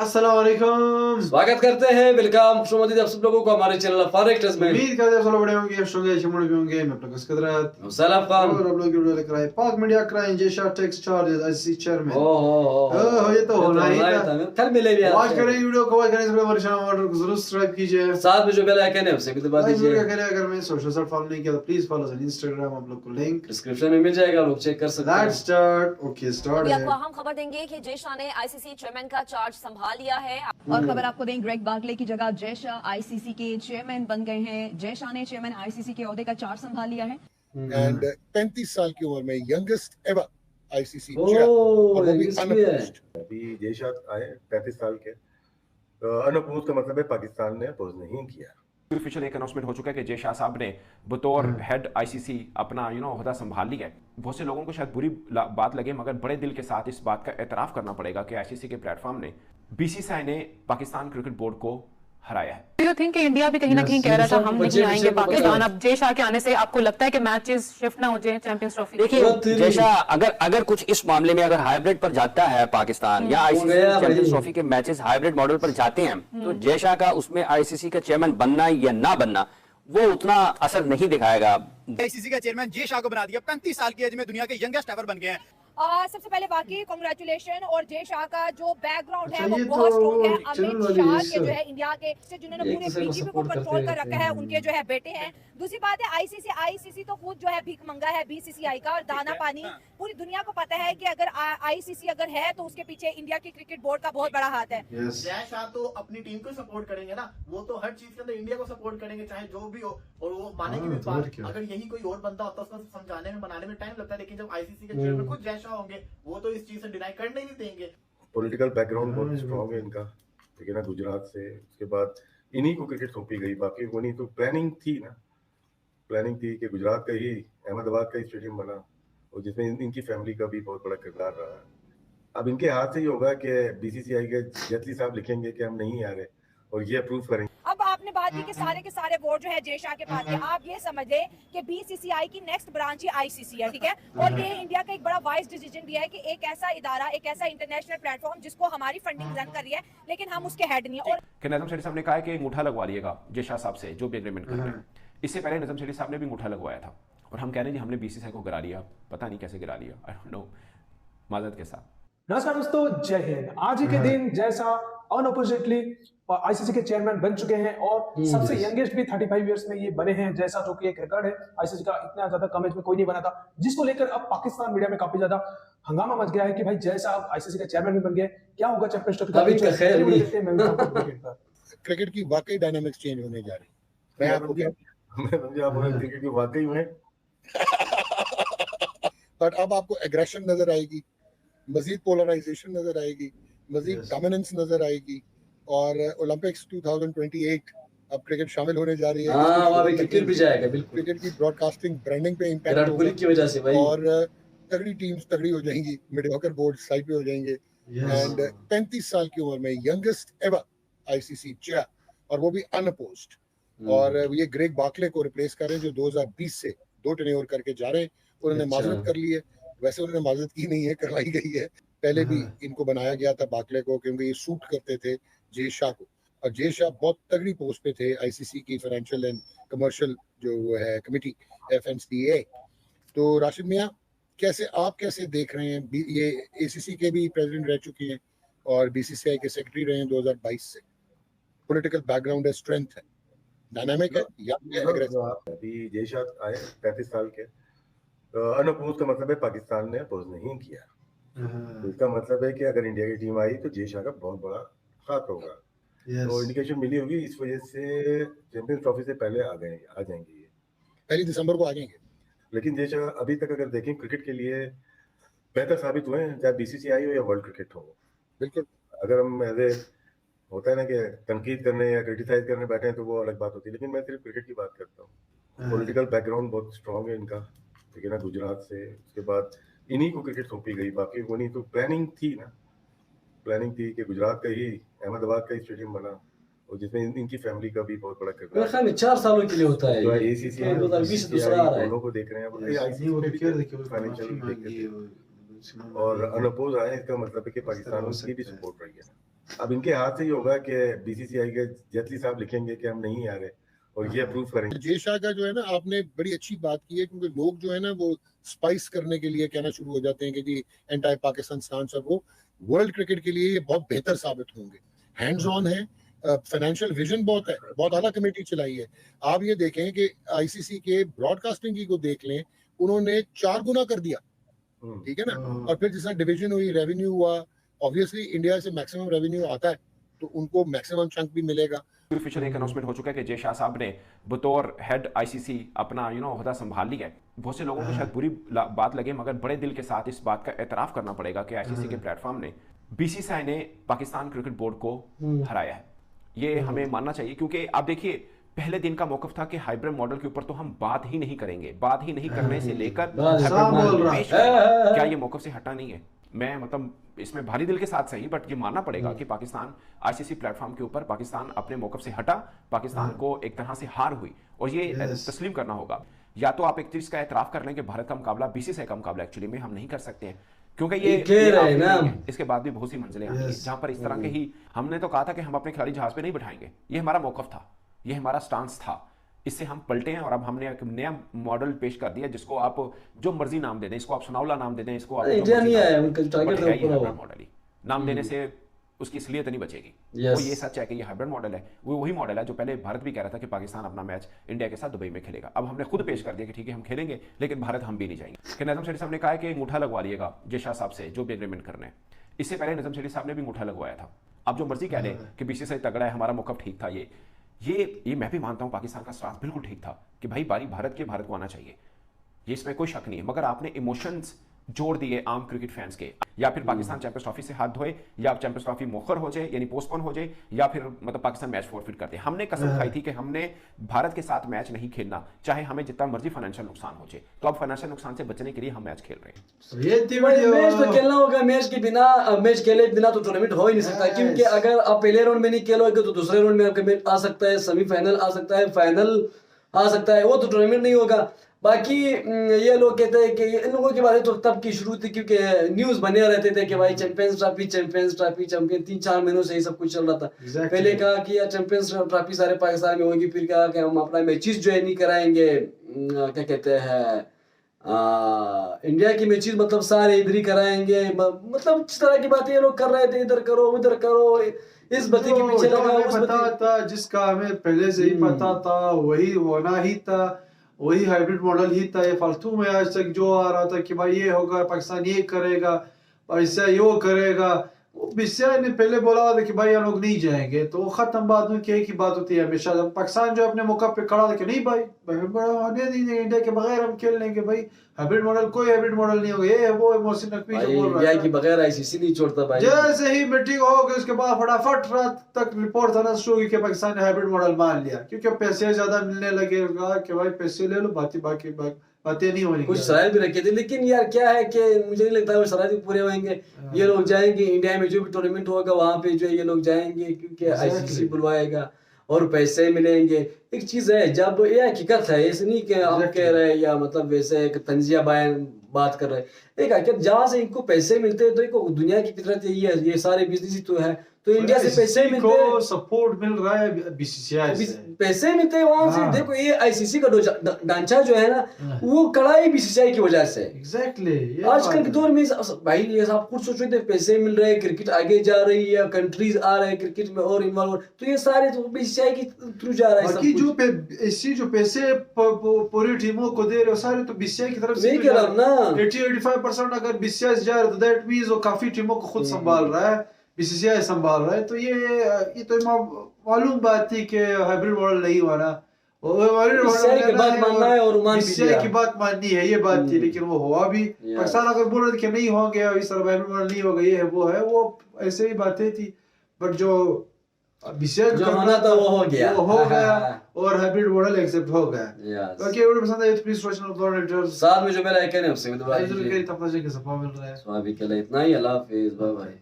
अस्सलाम वालेकुम। स्वागत करते हैं, वेलकम, खुशामदीद आप सब लोगों को हमारे चैनल फॉरेक्टर्स में। उम्मीद करते हैं सब लोग बढ़िया होंगे, अच्छे होंगे, अच्छे मूड में होंगे। मैं अपना कसरत सलाम खान। और आप लोग की वीडियो लेकर आए पाक मीडिया क्राइम जेशा टैक्स चार्जेस आईसीसी चेयरमैन। ओह ये तो होना ही था। कल मिले भी वॉच करें वीडियो को, वॉच करने से पहले हमारे चैनल ऑर्डर को जरूर सब्सक्राइब कीजिए। साथ में जो बेल आइकन है उसे भी दबा दीजिए। अगर मैं सोशल साइट फॉलो नहीं किया तो please follow us on Instagram, आप लोग को लिंक डिस्क्रिप्शन में मिल जाएगा, लोग चेक कर सकते हैं। Let's start. ओके स्टार्ट है। आपको अहम खबर देंगे कि जय शाह ने आईसीसी चेयरमैन का चार्ज संभाल लिया है। और खबर आपको दें, ग्रेग बार्कले की जगह जय शाह आईसीसी के चेयरमैन बन गए हैं। जय शाह ने चेयरमैन आईसीसी के ओहदे का चार्ज संभाल लिया है। एंड 35 साल की उम्र में यंगेस्ट एवर आईसीसी ओह, चेयर, और वो भी youngest भी है। अनअपोज्ड। अभी जय शाह आए 35 साल के। अनअपोज का मतलब है पाकिस्तान ने अपोज नहीं किया। ऑफिशियल एक अनाउंसमेंट हो चुका है कि जय शाह साहब ने बतौर हेड आईसीसी अपना ओहदा संभाल लिया है। बहुत से लोगों को शायद बुरी बात लगे, मगर बड़े दिल के साथ इस बात का एतराफ़ करना पड़ेगा कि आईसीसी के प्लेटफॉर्म ने बीसीसीआई ने पाकिस्तान क्रिकेट बोर्ड को हराया है। Do you think कि इंडिया भी कहीं ना कहीं कह रहा था हम नहीं आएंगे पाकिस्तान? अब जय शाह के आने से आपको लगता है कि मैचेस शिफ्ट ना हो जाए चैंपियंस ट्रॉफी? देखिए, जैसा अगर कुछ इस मामले में अगर हाइब्रिड पर जाता है पाकिस्तान या आईसीसी चैंपियंस ट्रॉफी के मैचेस हाइब्रिड मॉडल पर जाते हैं, तो जय शाह का उसमें आईसीसी का चेयरमैन बनना या ना बनना वो उतना असर नहीं दिखाएगा। आईसीसी का चेयरमैन जय शाह को बना दिया। 35 साल की एज में दुनिया के यंगेस्ट एवर बन गए हैं। सबसे पहले बाकी कांग्रेचुलेशन। और जय शाह का जो बैकग्राउंड है अच्छा, वो ये बहुत तो स्ट्रॉन्ग है। चैनल अमित वाले शाह इस- के जो है इंडिया के से जिन्होंने एक पूरे दूसरे को बीजेपी को सपोर्ट कंट्रोल करते कर रहते रखा है, हैं। उनके जो है बेटे हैं। दूसरी बात है आईसीसी तो खुद जो है भीख मंगा है बीसीसीआई का, और दाना पानी पूरी दुनिया को पता है कि अगर आईसीसी अगर है तो उसके पीछे इंडिया की क्रिकेट बोर्ड का बहुत बड़ा हाथ है। यस जय शाह तो अपनी टीम को सपोर्ट करेंगे ना, वो तो हर चीज के अंदर इंडिया को सपोर्ट करेंगे चाहे जो भी हो। और वो मानेंगे भी तो और बात। क्या। अगर यही कोई और बंदा होता उसको समझाने में मनाने में टाइम लगता है, लेकिन जब आईसीसी के चेयरमैन खुद जय शाह होंगे वो तो इस चीज से डिनाई करने ही नहीं देंगे। पॉलिटिकल बैकग्राउंड बहुत स्ट्रॉन्ग है इनका, ठीक है ना, गुजरात से। उसके बाद इन्हीं को क्रिकेट सौंपी गई, बाकी वो नहीं। तो प्लानिंग थी ना, प्लानिंग थी कि गुजरात का ही अहमदाबाद का स्टेडियम बना, और जिसमें इनकी फैमिली का भी बहुत बड़ा किरदार रहा है। अब इनके हाथ से ही होगा कि बीसीसीआई के जेटली साहब लिखेंगे कि हम नहीं आ रहे, और ये अप्रूव करेंगे। अब आपने बात की कि सारे के सारे वोट जो है जय शाह के पास है। आप ये समझ लें कि बीसीसीआई की नेक्स्ट ब्रांच ही आईसीसी है, ठीक है। और ये इंडिया का एक बड़ा वाइज डिसीजन भी है कि एक ऐसा इदारा, एक ऐसा इंटरनेशनल प्लेटफॉर्म जिसको हमारी फंडिंग रन कर रही है, लेकिन हम उसके हेड नहीं है। और कि नजम शेट्टी साहब ने कहा है कि अंगूठा लगवा लिएगा जय शाह साहब से जो भी एग्रीमेंट कर रहे हैं। इससे पहले नजम शेट्टी साहब ने भी अंगूठा लगवाया था, और हम कह रहे हैं जी हमने बीसीसीआई को गिरा लिया, पता नहीं कैसे गिरा लिया, आई डोंट नो, माजरत के साथ। नमस्कार दोस्तों, जय हिंद। आज ही के दिन जैसा अनअपोजिटली आईसीसी के चेयरमैन बन चुके हैं, और सबसे यंगेस्ट भी 35 इयर्स में ये बने हैं, जैसा जो कि एक रिकॉर्ड है आईसीसी का। इतना ज्यादा कम एज में कोई नहीं बना था, जिसको लेकर अब पाकिस्तान मीडिया में काफी ज्यादा हंगामा मच गया है कि भाई जय साहब आईसीसी के चेयरमैन भी बन गए, क्या होगा चैंपियंस ट्रॉफी का फ्यूचर? क्रिकेट की वाकई डायनामिक्स चेंज होने जा रही है। मैं आपको क्रिकेट की वाकई में बट अब आपको एग्रेशन नजर आएगी, मजीद पोलराइजेशन नजर आएगी, मजीद डोमिनेंस नजर आएगी, और ओलंपिक्स 2028 अब क्रिकेट शामिल होने जा रही है। हाँ, वहाँ पे क्रिकेट भी जाएगा, बिल्कुल। क्रिकेट की ब्रॉडकास्टिंग ब्रांडिंग पे विराट इम्पैक्ट कोहली की वजह से भाई। और तगड़ी टीम्स तगड़ी हो जाएंगी, मीडियोकर बोर्ड साइड पे हो जाएंगे। एंड 35 साल की उम्र में यंगेस्ट एवर आईसीसी चेयर, और वो भी अनअपोज्ड। और ये ग्रेग बार्कले को रिप्लेस कर रहे हैं जो 2020 से 2 टेन्योर करके जा रहे हैं। उन्होंने माजरत कर ली है, वैसे उन्होंने माजरत की नहीं है, करवाई गई है। पहले भी इनको बनाया गया था बार्कले को, क्योंकि ये सूट करते थे जय शाह को, और जय शाह बहुत तगड़ी पोस्ट पे थे आईसीसी की फाइनेंशियल एंड कमर्शियल जो है कमिटी FNCA। तो राशिद मियां, आप कैसे देख रहे हैं? ये एसीसी के भी प्रेसिडेंट रह चुके हैं और बीसीसीआई के सेक्रेटरी रहे हैं 2022 से। पॉलिटिकल बैकग्राउंड है, स्ट्रेंथ है, डायनामिक है या एग्रेसिव? अभी जय शाह आए 35 साल के। अनअपोज का मतलब है पाकिस्तान ने अपोज नहीं किया। तो इसका मतलब है कि अगर इंडिया की टीम आई तो जय शाह का बहुत बड़ा हाथ होगा। तो इंडिकेशन मिली होगी, इस वजह से चैंपियंस ट्रॉफी से पहले आ जाएंगे ये। 1 दिसंबर को आ जाएंगे। लेकिन जय शाह अभी तक अगर देखें क्रिकेट के लिए बेहतर साबित हुए हैं, चाहे बीसीसीआई हो या वर्ल्ड क्रिकेट हो। बिल्कुल। अगर हम एज ए होता है ना कि तनकीद करने या क्रिटिसाइज करने बैठे हैं तो वो अलग बात होती है, लेकिन मैं सिर्फ क्रिकेट की बात करता हूँ। पॉलिटिकल बैकग्राउंड बहुत स्ट्रॉन्ग है इनका, ठीक है ना, गुजरात से। उसके बाद इन्हीं को क्रिकेट सौंपी गई, बाकी वो नहीं। तो प्लानिंग थी ना, प्लानिंग थी कि गुजरात का ही अहमदाबाद का स्टेडियम बना, और जिसमें इनकी फैमिली का भी बहुत बड़ा किरदार। मेरे ख्याल में 4 सालों के लिए होता है। जो एसीसी 2020 दूसरा आ रहा है। दोनों को देख रहे हैं, आईसीसी फाइनेंशियल और अनअपोज आए, इसका मतलब है कि पाकिस्तान उसकी भी सपोर्ट रही है। अब इनके हाथ से ही होगा कि बीसीसीआई के जेटली साहब लिखेंगे कि हम नहीं आ रहे और ये अप्रूव करेंगे। जय शाह का जो है ना, आपने बड़ी अच्छी बात की है, क्योंकि लोग जो है ना वो स्पाइस करने के लिए कहना शुरू हो जाते हैं कि जी एंटी पाकिस्तान स्टांस, और वो वर्ल्ड क्रिकेट के लिए ये बहुत बेहतर साबित होंगे। हैंड्स ऑन है, फाइनेंशियल विजन बहुत है, बहुत आला कमेटी चलाई है। आप ये देखें कि आईसीसी के ब्रॉडकास्टिंग की को देख लें, उन्होंने 4 गुना कर दिया, ठीक है ना। और फिर जिस तरह डिवीजन हुई, रेवेन्यू हुआ, ऑब्वियसली इंडिया से मैक्सिमम रेवेन्यू आता है तो उनको मैक्सिमम चंक भी मिलेगा। ऑफिशियल एक अनाउंसमेंट हो चुका है कि जय शाह साहब ने बतौर हेड आईसीसी अपना ओहदा संभाल लिया है। बहुत से लोगों को शायद बुरी बात लगे, मगर बड़े दिल के साथ इस बात का एतराफ करना पड़ेगा कि आईसीसी के प्लेटफॉर्म ने, बीसीसीआई ने पाकिस्तान क्रिकेट बोर्ड को हराया है। ये हमें मानना चाहिए, क्योंकि आप देखिए पहले दिन का मौकफ था कि हाइब्रिड मॉडल के ऊपर तो हम बात ही नहीं करेंगे, बात ही नहीं करने से लेकर क्या ये मौकफ से हटा नहीं है। मैं मतलब इसमें भारी दिल के साथ सही, बट ये मानना पड़ेगा कि पाकिस्तान आईसीसी प्लेटफॉर्म के ऊपर पाकिस्तान अपने मौकफ से हटा, पाकिस्तान को एक तरह से हार हुई, और ये तस्लीम करना होगा। या तो आप एक चीज का एतराफ कर लें कि भारत का मुकाबला बीसीसीआई का मुकाबला एक्चुअली में हम नहीं कर सकते हैं, क्योंकि ये इसके बाद भी बहुत सी मंजिलें आती हैं जहां पर इस तरह के ही, हमने तो कहा था कि हम अपने खिलाड़ी जहाज पे नहीं बिठाएंगे, ये हमारा मौकफ था, ये हमारा स्टांस था। इससे हम पलटे हैं और अब हमने एक नया मॉडल पेश कर दिया जिसको आप जो मर्जी नाम दे दें, इसको आप सुनावला नाम दे दें, इसको आप इंडिया नहीं आया उनका टारगेट मॉडल ही नाम देने से उसकी असलियत नहीं बचेगी। वो ये सच है कि ये हाइब्रिड मॉडल है, वो वही मॉडल है जो पहले भारत भी कह रहा था कि पाकिस्तान अपना मैच इंडिया के साथ दुबई में खेलेगा। अब हमने खुद पेश कर दिया कि ठीक है हम खेलेंगे, लेकिन भारत हम भी नहीं जाएंगे। कि नजम शेट्टी साहब ने कहा कि अंगूठा लगवा लिएगा जय शाह साहब से जो भी एग्रीमेंट करना है। इससे पहले नजम शेट्टी साहब ने भी अंगूठा लगवाया था। अब जो मर्जी कह लें कि बीसीसीआई तगड़ा है, हमारा मौकफ ठीक था, ये मैं भी मानता हूं पाकिस्तान का स्टांस बिल्कुल ठीक था कि भाई बारी भारत को आना चाहिए, ये इसमें कोई शक नहीं है। मगर आपने इमोशंस जोड़ दिए आम क्रिकेट फैंस के, या फिर पाकिस्तान चैंपियंस ट्रॉफी से हाथ धोए, या चैंपियंस ट्रॉफी मुखर हो जाए यानी पोस्टपोन हो जाए, या फिर मतलब पाकिस्तान मैच फॉरफिट कर दे। हमने कसम खाई थी कि हमने भारत के साथ मैच नहीं खेलना, चाहे हमें जितना मर्जी फाइनेंशियल नुकसान हो जाए। तो अब फाइनेंशियल नुकसान से बचने के लिए हम मैच खेल रहे हैं। मैच तो खेलना होगा, मैच के बिना, मैच खेले बिना तो टूर्नामेंट हो ही नहीं सकता, क्योंकि अगर आप पहले राउंड में नहीं खेलोगे तो दूसरे राउंड में आपका मैच आ सकता है, सेमीफाइनल आ सकता है, फाइनल आ सकता है, वो तो टूर्नामेंट नहीं होगा। बाकी ये लोग कहते हैं कि इन लोगों के बारे तो तब की शुरू थी, क्योंकि न्यूज़ बने रहते थे कि भाई चैंपियंस ट्रॉफी चैंपियन 3-4 महीनों से ये सब कुछ चल रहा था। पहले कहा कि यार चैंपियंस ट्रॉफी सारे पाकिस्तान में होगी, फिर कहा कि हम अपना मैचेस जो है नहीं कराएंगे, क्या कहते हैं इंडिया की मैचेस मतलब सारे इधर ही कराएंगे, मतलब इस तरह की बातें ये लोग कर रहे थे, इधर करो उधर करो, इस बत्ती के पीछे लगा, उस पता था, जिसका हमें पहले से ही पता था वही होना ही था, वही हाइब्रिड मॉडल ही था। ये फालतू में आज तक जो आ रहा था कि भाई ये होगा, पाकिस्तान ये करेगा, ऐसा यो करेगा, बीसीसीआई ने पहले बोला था कि भाई हम लोग नहीं जाएंगे, तो वो खत्म बात में क्या की बात होती है हमेशा। पाकिस्तान जो अपने मौका पे खड़ा था कि नहीं भाई होने दीजिए, इंडिया के बगैर हम खेल लेंगे, भाई हाइब्रिड मॉडल कोई हाइब्रिड मॉडल नहीं होगा, ये वो मोहसिन नकवी जो बोल रहा है इंडिया के बगैर आईसीसी नहीं छोड़ता भाई। जैसे ही मीटिंग हो गई उसके बाद फटाफट रात तक रिपोर्ट आना शुरू हुई कि पाकिस्तान ने हाइब्रिड मॉडल मान लिया, क्योंकि पैसे ज्यादा मिलने लगेगा कि भाई पैसे ले लो, बाकी बातें नहीं होनी। कुछ शराय भी रखे थे, लेकिन यार क्या है कि मुझे नहीं लगता वो शराय भी पूरे होंगे। ये लोग जाएंगे इंडिया में जो भी टूर्नामेंट होगा वहां पे जो ये लोग जाएंगे, क्योंकि आईसीसी बुलवाएगा और पैसे मिलेंगे। एक चीज है, जब ये हकीकत है, ऐसे नहीं कि हम कह रहे हैं या मतलब वैसे एक तंजिया बयान बात कर रहे हैं, एक हकीकत जहाँ से इनको पैसे मिलते हैं, तो इनको दुनिया की फितरत यही है, ये सारे बिजनेस ही तो है, तो इंडिया से पैसे मिलते हैं, सपोर्ट मिल रहा है बीसीसीआई से, पैसे मिलते हैं वहां से। देखो ये आईसीसी का ढांचा जो है ना, वो कड़ाई बीसीसीआई की वजह से। एग्जैक्टली आजकल के दौर में भाई ये सब कुछ सोच रहे थे, पैसे मिल रहे हैं, क्रिकेट आगे जा रही है, कंट्रीज आ रहे हैं क्रिकेट में और इन्वॉल्व, तो ये सारे तो बीसीसीआई की थ्रू जा रहा है। बाकी जो पैसे पूरी टीमों को दे रहे हो सारे तो बीसीसीआई की तरफ से कह रहा हूं ना, 80-85% अगर बीसीसीआई से जा रहा है तो दैट मींस वो काफी टीमों को खुद संभाल रहा है, बीसीसीआई संभाल रहा है। तो ये तो मालूम बात थी कि हाइब्रिड मॉडल नहीं होना, बीसीसीआई की बात मानना है और बीसीसीआई की बात माननी है, ये बात थी, लेकिन वो हुआ भी। पाकिस्तान अगर बोल रहे थे कि नहीं होंगे, इस तरह हाइब्रिड मॉडल नहीं होगा, ये है वो है, वो ऐसे ही बातें थी, बट जो बीसीसीआई होना था वो हो गया, और हाइब्रिड मॉडल एक्सेप्ट हो गया। बाकी वीडियो पसंद आए तो प्लीज सोशल साथ में जो मेरा आइकन है उससे भी दोबारा मिल रहा है। इतना ही, अल्लाह हाफिज़, बाय बाय।